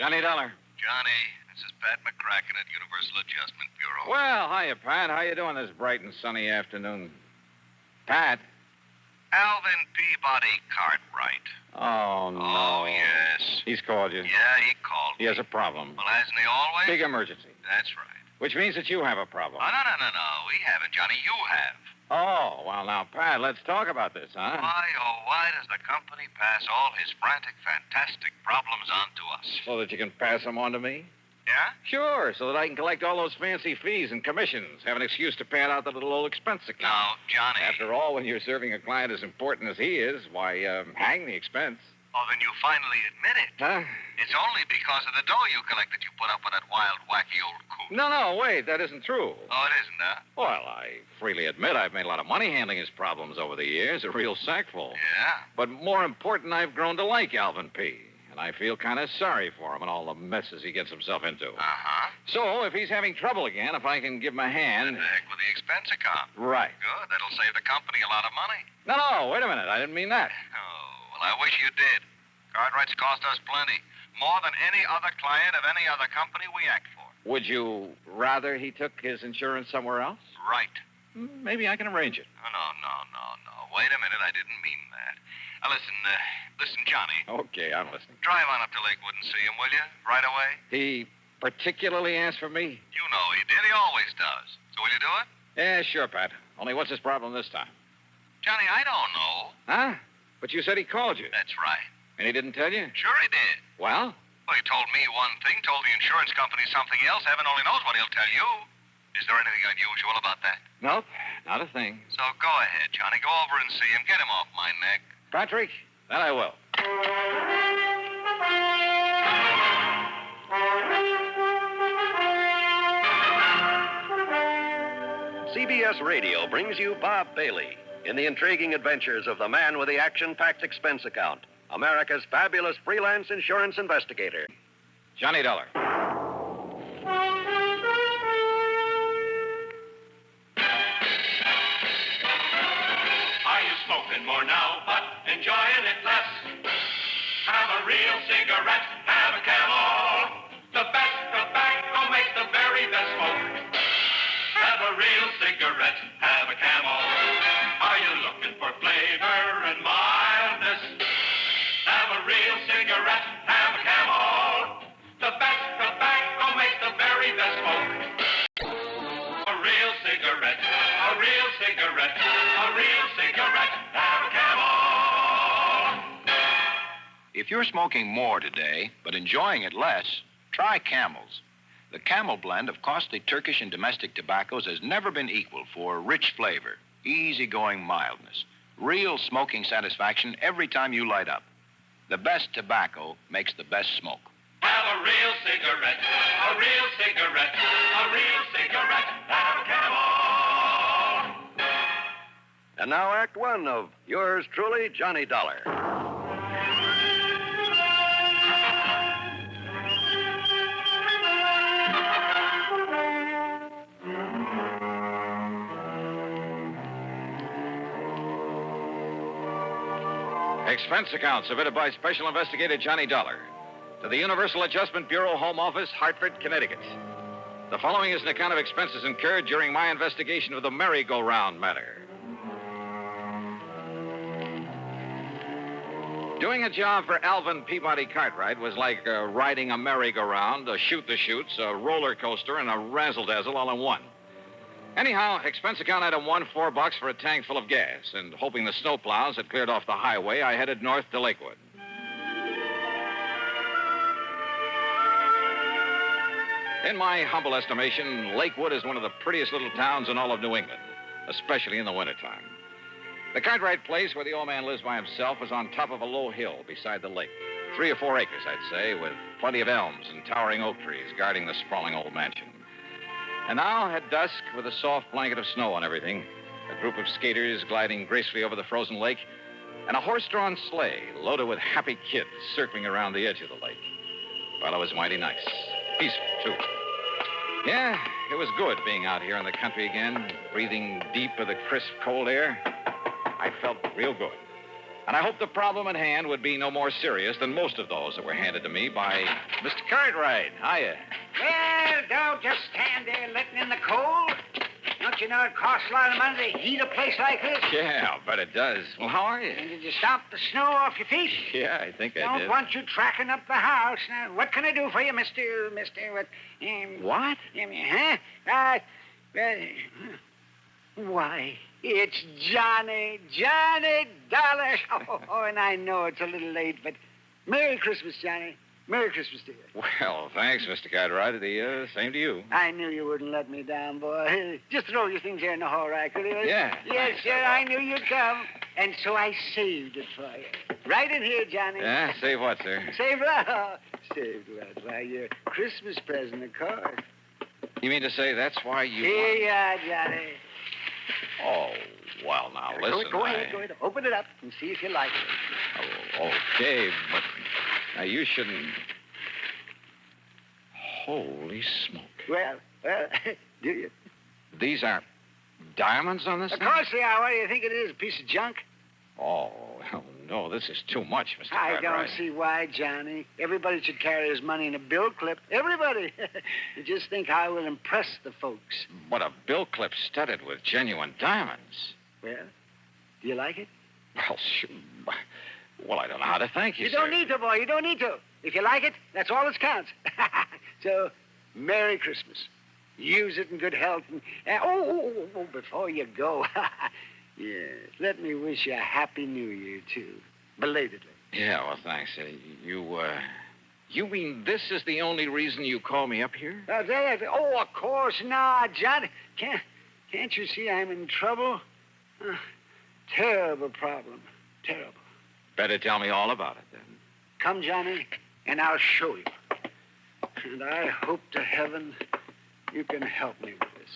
Johnny Dollar. Johnny, this is Pat McCracken at Universal Adjustment Bureau. Well, hiya, Pat. How you doing this bright and sunny afternoon? Pat? Alvin Peabody Cartwright. Oh, no. Oh, yes. He's called you. Yeah, he called He has a problem. Well, hasn't he always? Big emergency. That's right. Which means that you have a problem. Oh, no. We haven't, Johnny. You have. Oh, well, now, Pat, let's talk about this, huh? Why does the company pass all his frantic, fantastic problems on to us? So that you can pass them on to me? Yeah? Sure, so that I can collect all those fancy fees and commissions, have an excuse to pad out the little old expense account. Now, Johnny. After all, when you're serving a client as important as he is, why, hang the expense. Oh, then you finally admit it. Huh? It's only because of the dough you collect that you put up with that wild, wacky old coot. No, wait, that isn't true. Oh, it isn't, huh? Well, I freely admit I've made a lot of money handling his problems over the years, a real sackful. Yeah? But more important, I've grown to like Alvin P., and I feel kind of sorry for him and all the messes he gets himself into. Uh-huh. So, if he's having trouble again, if I can give him a hand... Heck with the expense account. Right. Good. That'll save the company a lot of money. No, wait a minute. I didn't mean that. Oh, well, I wish you did. Cartwright's cost us plenty. More than any other client of any other company we act for. Would you rather he took his insurance somewhere else? Right. Maybe I can arrange it. Oh, no. Wait a minute. I didn't mean that. Now, listen, Johnny. Okay, I'm listening. Drive on up to Lakewood and see him, will you? Right away? He particularly asked for me? You know he did. He always does. So will you do it? Yeah, sure, Pat. Only what's his problem this time? Johnny, I don't know. Huh? But you said he called you. That's right. And he didn't tell you? Sure he did. Well? Well, he told me one thing, told the insurance company something else. Heaven only knows what he'll tell you. Is there anything unusual about that? Nope, not a thing. So go ahead, Johnny. Go over and see him. Get him off my neck. Patrick, that I will. CBS Radio brings you Bob Bailey in the intriguing adventures of the man with the action-packed expense account, America's fabulous freelance insurance investigator. Johnny Dollar. Are you smoking more now, but enjoying it less? Have a real cigarette, have a Camel. The best tobacco makes the very best smoke. Have a real cigarette, have a Camel. Are you looking for flavor and mildness? Have a real cigarette, have a Camel. The best tobacco makes the very best smoke. A real cigarette, a real cigarette, a real cigarette, have a Camel. If you're smoking more today, but enjoying it less, try Camels. The Camel blend of costly Turkish and domestic tobaccos has never been equal for rich flavor, easygoing mildness, real smoking satisfaction every time you light up. The best tobacco makes the best smoke. Have a real cigarette, a real cigarette, a real cigarette, have a Camel. And now Act One of yours truly, Johnny Dollar. Expense account submitted by Special Investigator Johnny Dollar to the Universal Adjustment Bureau Home Office, Hartford, Connecticut. The following is an account of expenses incurred during my investigation of the merry-go-round matter. Doing a job for Alvin Peabody Cartwright was like riding a merry-go-round, a shoot-the-chutes, a roller coaster, and a razzle-dazzle all in one. Anyhow, expense account item one, $4 for a tank full of gas, and hoping the snowplows had cleared off the highway, I headed north to Lakewood. In my humble estimation, Lakewood is one of the prettiest little towns in all of New England, especially in the wintertime. The Cartwright place where the old man lives by himself was on top of a low hill beside the lake. 3 or 4 acres, I'd say, with plenty of elms and towering oak trees guarding the sprawling old mansion. And now, at dusk, with a soft blanket of snow on everything, a group of skaters gliding gracefully over the frozen lake, and a horse-drawn sleigh loaded with happy kids circling around the edge of the lake. Well, it was mighty nice. Peaceful, too. Yeah, it was good being out here in the country again, breathing deep of the crisp, cold air. I felt real good. And I hope the problem at hand would be no more serious than most of those that were handed to me by Mr. Cartwright. Hiya. Well, don't just stand there letting in the coal. Don't you know it costs a lot of money to heat a place like this? Yeah, but it does. Well, how are you? And did you stomp the snow off your feet? Yeah, I think I Don't did. want you tracking up the house. Now, what can I do for you, Mr. What? What? Huh? Why, it's Johnny Dollar. Oh, and I know it's a little late, but Merry Christmas, Johnny. Merry Christmas to you. Well, thanks, Mr. Cartwright. The same to you. I knew you wouldn't let me down, boy. Just throw your things here in the hall rack, will you? Yeah. Yes, sir, I knew you'd come. And so I saved it for you. Right in here, Johnny. Yeah, save what, sir? Saved what? Saved what? Why, your Christmas present, a card. You mean to say that's why you... Here you are, Johnny. Oh, well, now, listen. Go ahead. Open it up and see if you like it. Oh, okay, but now you shouldn't... Holy smoke. Well, do you? These aren't diamonds on this Of thing? course they are. What do you think it is, a piece of junk? Oh, well, no, this is too much, Mr. I Cartwright. don't see why, Johnny. Everybody should carry his money in a bill clip. Everybody. You just think how it will impress the folks. But a bill clip studded with genuine diamonds. Well, do you like it? Well, sure. Well, I don't know how to thank you, You sir. don't need to, boy. You don't need to. If you like it, that's all that counts. So, Merry Christmas. Use it in good health. And, before you go, yes, let me wish you a Happy New Year, too. Belatedly. Yeah, well, thanks. You mean this is the only reason you call me up here? Of course not, John. Can't you see I'm in trouble? Terrible problem. Terrible. Better tell me all about it, then. Come, Johnny, and I'll show you. And I hope to heaven you can help me with this.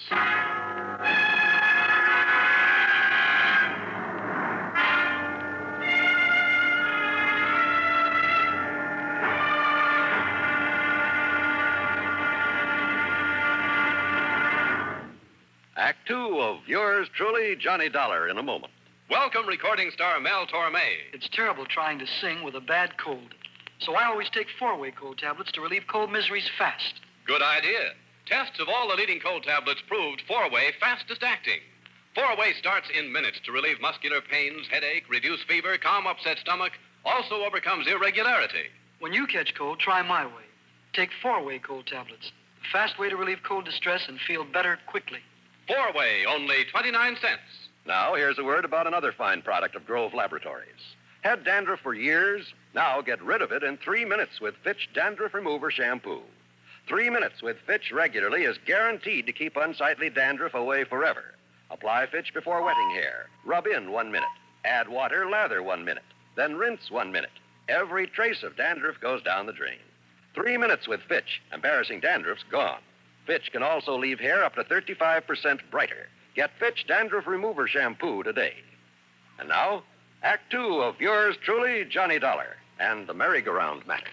Act two of yours truly, Johnny Dollar, in a moment. Welcome, recording star Mel Torme. It's terrible trying to sing with a bad cold. So I always take 4-way cold tablets to relieve cold miseries fast. Good idea. Tests of all the leading cold tablets proved 4-way fastest acting. 4-way starts in minutes to relieve muscular pains, headache, reduce fever, calm upset stomach, also overcomes irregularity. When you catch cold, try my way. Take 4-way cold tablets. A fast way to relieve cold distress and feel better quickly. 4-way, only 29 cents. Now, here's a word about another fine product of Grove Laboratories. Had dandruff for years? Now get rid of it in 3 minutes with Fitch Dandruff Remover Shampoo. 3 minutes with Fitch regularly is guaranteed to keep unsightly dandruff away forever. Apply Fitch before wetting hair. Rub in 1 minute. Add water, lather 1 minute. Then rinse 1 minute. Every trace of dandruff goes down the drain. 3 minutes with Fitch. Embarrassing dandruff's gone. Fitch can also leave hair up to 35% brighter. Get Fitch Dandruff Remover Shampoo today. And now, Act two of yours truly, Johnny Dollar, and the merry-go-round matter.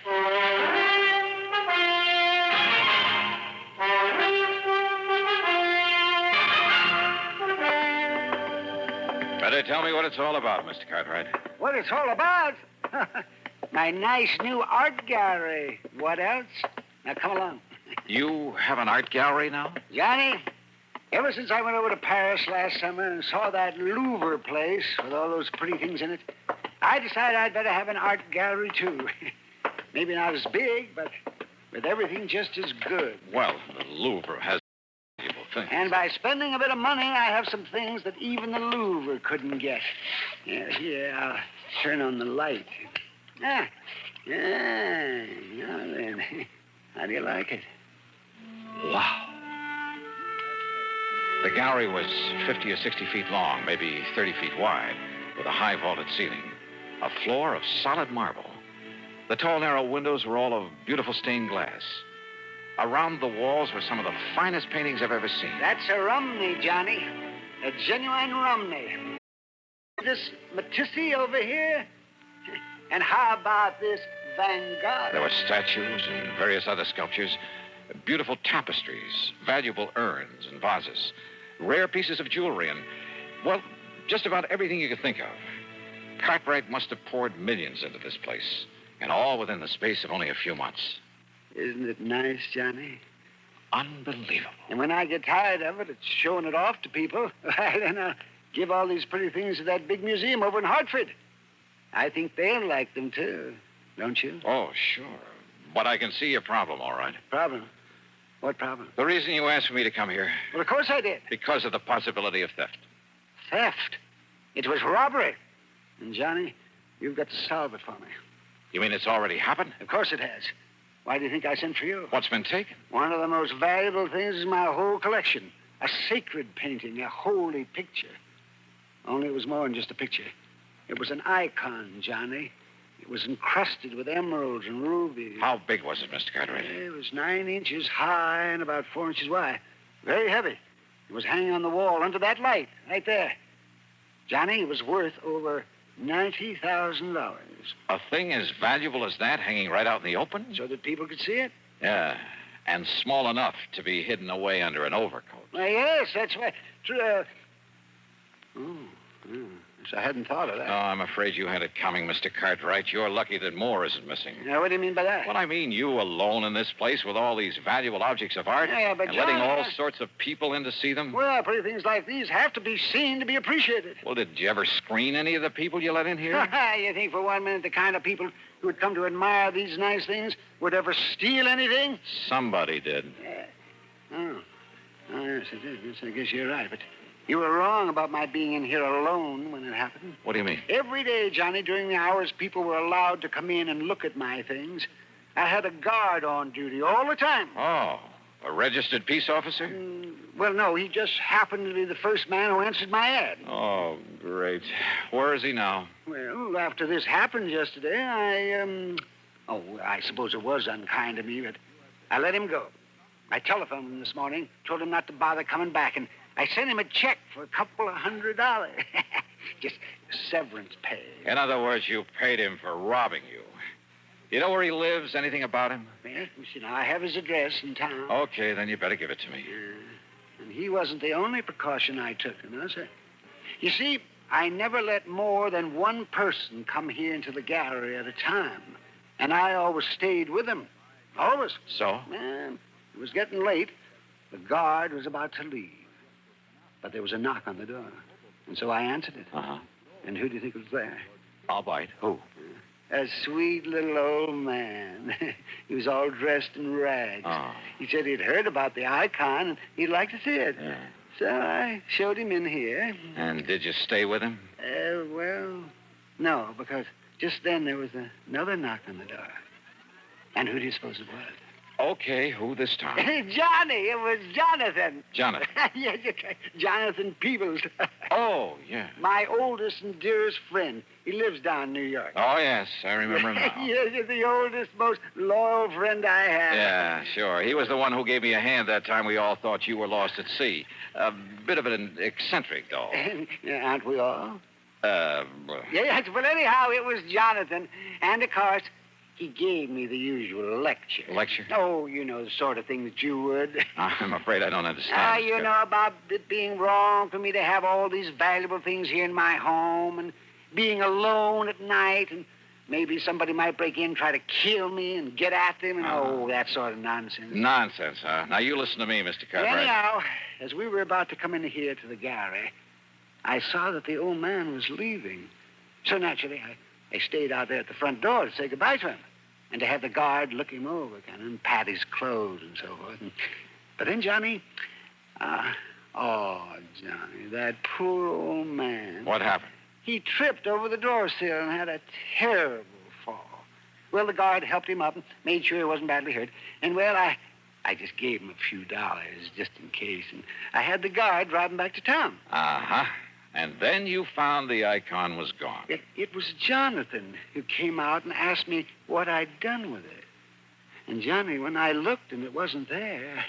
Better tell me what it's all about, Mr. Cartwright. What it's all about? My nice new art gallery. What else? Now, come along. You have an art gallery now? Johnny, ever since I went over to Paris last summer and saw that Louvre place with all those pretty things in it, I decided I'd better have an art gallery, too. Maybe not as big, but with everything just as good. Well, the Louvre has valuable things. And by spending a bit of money, I have some things that even the Louvre couldn't get. Here, I'll turn on the light. Now then. How do you like it? Wow. The gallery was 50 or 60 feet long, maybe 30 feet wide, with a high vaulted ceiling, a floor of solid marble. The tall, narrow windows were all of beautiful stained glass. Around the walls were some of the finest paintings I've ever seen. That's a Romney, Johnny. A genuine Romney. This Matisse over here. And how about this Van Gogh? There were statues and various other sculptures, beautiful tapestries, valuable urns and vases, rare pieces of jewelry, and, well, just about everything you could think of. Cartwright must have poured millions into this place, and all within the space of only a few months. Isn't it nice, Johnny? Unbelievable. And when I get tired of it, it's showing it off to people. Then I'll give all these pretty things to that big museum over in Hartford. I think they'll like them, too. Don't you? Oh, sure. But I can see your problem, all right. Problem? What problem? The reason you asked for me to come here, Well, of course I did. because of the possibility of theft. Theft. It was robbery. And, Johnny, you've got to solve it for me. You mean it's already happened? Of course it has. Why do you think I sent for you? What's been taken? One of the most valuable things in my whole collection. A sacred painting, a holy picture. Only it was more than just a picture. It was an icon, Johnny. It was encrusted with emeralds and rubies. How big was it, Mr. Cartwright? It was 9 inches high and about 4 inches wide. Very heavy. It was hanging on the wall under that light, right there. Johnny, it was worth over $90,000. A thing as valuable as that hanging right out in the open? So that people could see it? Yeah, and small enough to be hidden away under an overcoat. Why, yes, that's why. Yes, I hadn't thought of that. Oh, I'm afraid you had it coming, Mr. Cartwright. You're lucky that more isn't missing. Now, what do you mean by that? What I mean, you alone in this place with all these valuable objects of art Yeah, but and letting John, all sorts of people in to see them. Well, pretty things like these have to be seen to be appreciated. Well, did you ever screen any of the people you let in here? You think for 1 minute the kind of people who would come to admire these nice things would ever steal anything? Somebody did. Oh, yes, it did. Yes, I guess you're right, but you were wrong about my being in here alone when it happened. What do you mean? Every day, Johnny, during the hours people were allowed to come in and look at my things, I had a guard on duty all the time. Oh, a registered peace officer? Well, no, he just happened to be the first man who answered my ad. Oh, great. Where is he now? Well, after this happened yesterday, I suppose it was unkind of me, but I let him go. I telephoned him this morning, told him not to bother coming back, and I sent him a check for $200. Just severance pay. In other words, you paid him for robbing you. You know where he lives? Anything about him? Well, you see, now, I have his address in town. Okay, then you better give it to me. And he wasn't the only precaution I took, you know, sir. You see, I never let more than one person come here into the gallery at a time. And I always stayed with him. Always. So? Well, it was getting late. The guard was about to leave. But there was a knock on the door. And so I answered it. Uh-huh. And who do you think was there? I'll bite. Who? A sweet little old man. He was all dressed in rags. Oh. He said he'd heard about the icon and he'd like to see it. Yeah. So I showed him in here. And did you stay with him? Well, no, because just then there was another knock on the door. And who do you suppose it was? Okay, who this time? Johnny, it was Jonathan. Jonathan. Yes, Jonathan Peebles. Oh, yeah. My oldest and dearest friend. He lives down in New York. Oh, yes, I remember him now. Yes, he's the oldest, most loyal friend I have. Yeah, sure. He was the one who gave me a hand that time we all thought you were lost at sea. A bit of an eccentric, though. Aren't we all? Well, Yes, well, anyhow, it was Jonathan. And, of course, he gave me the usual lecture. Lecture? Oh, you know, the sort of thing that you would. I'm afraid I don't understand. You know about it being wrong for me to have all these valuable things here in my home and being alone at night and maybe somebody might break in, try to kill me and get at them and, that sort of nonsense. Nonsense, huh? Now, you listen to me, Mr. Cartwright. Anyhow, as we were about to come in here to the gallery, I saw that the old man was leaving. So naturally, I stayed out there at the front door to say goodbye to him and to have the guard look him over, kind of, and pat his clothes and so forth. But then, Johnny, Johnny, that poor old man. What happened? He tripped over the door sill and had a terrible fall. Well, the guard helped him up and made sure he wasn't badly hurt. And, well, I just gave him a few dollars just in case. And I had the guard drive him back to town. Uh-huh. And then you found the icon was gone. It was Jonathan who came out and asked me what I'd done with it. And, Johnny, when I looked and it wasn't there,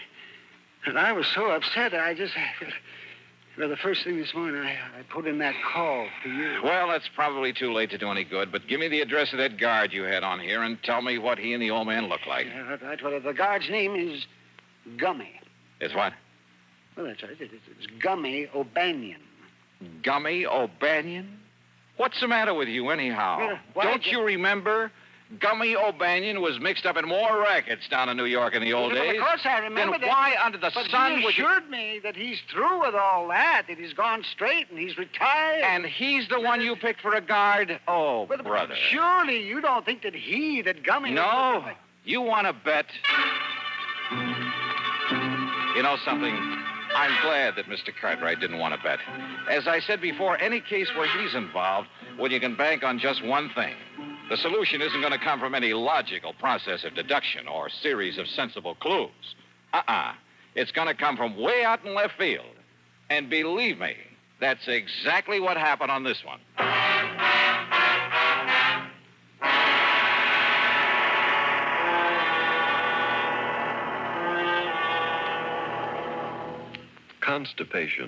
and I was so upset, well, the first thing this morning, I put in that call to you. Well, it's probably too late to do any good, but give me the address of that guard you had on here and tell me what he and the old man look like. Yeah, right. Well, the guard's name is Gummy. It's what? Well, that's right. It's Gummy O'Banion. Gummy O'Banion? What's the matter with you, anyhow? Well, why Don't did- you remember? Gummy O'Banion was mixed up in more rackets down in New York in the old Well, days. of course I remember Then that. why under the But sun he would you... assured me that he's through with all that he's gone straight and he's retired. And he's the one you picked for a guard? Oh, But brother. surely you don't think that Gummy... No. You want to bet? You know something? I'm glad that Mr. Cartwright didn't want to bet. As I said before, any case where he's involved, well, you can bank on just one thing. The solution isn't going to come from any logical process of deduction or series of sensible clues. It's going to come from way out in left field. And believe me, that's exactly what happened on this one. Constipation.